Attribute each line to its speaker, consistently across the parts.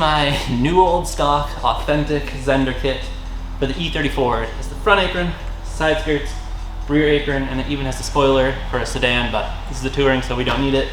Speaker 1: my new old stock, authentic Zender kit for the E34. It has the front apron, side skirts, rear apron, and it even has the spoiler for a sedan, but this is a touring, so we don't need it.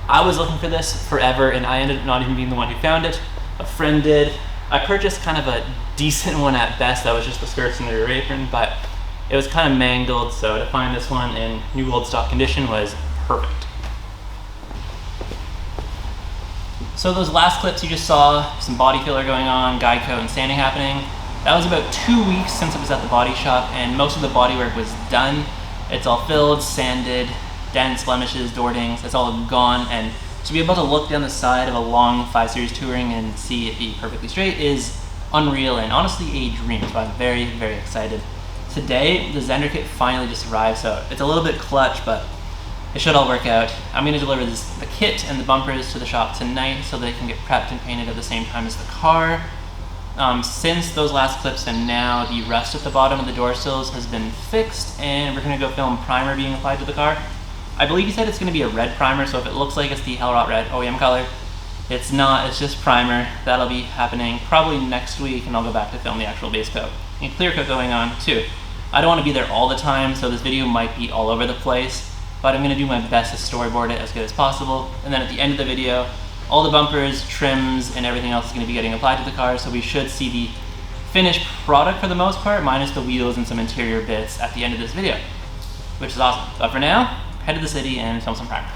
Speaker 1: I was looking for this forever, and I ended up not even being the one who found it. A friend did. I purchased kind of a decent one at best that was just the skirts and the rear apron, but it was kind of mangled, so to find this one in new old stock condition was perfect. So those last clips you just saw, some body filler going on, guide coat and sanding happening. That was about 2 weeks since it was at the body shop, and most of the bodywork was done. It's all filled, sanded, dents, blemishes, door dings, it's all gone, and to be able to look down the side of a long 5 Series touring and see it be perfectly straight is unreal and honestly a dream, so I'm very, very excited. Today, the Zender kit finally just arrived, so it's a little bit clutch, but it should all work out. I'm going to deliver the kit and the bumpers to the shop tonight so they can get prepped and painted at the same time as the car. Since those last clips and now, the rest of the bottom of the door sills has been fixed, and we're going to go film primer being applied to the car. I believe he said it's going to be a red primer, so if it looks like it's the HellRot red OEM color, it's not, it's just primer. That'll be happening probably next week, and I'll go back to film the actual base coat. And clear coat going on too. I don't want to be there all the time, so this video might be all over the place, but I'm going to do my best to storyboard it as good as possible. And then at the end of the video, all the bumpers, trims, and everything else is going to be getting applied to the car, so we should see the finished product for the most part, minus the wheels and some interior bits at the end of this video, which is awesome. But for now, head to the city and film some primer.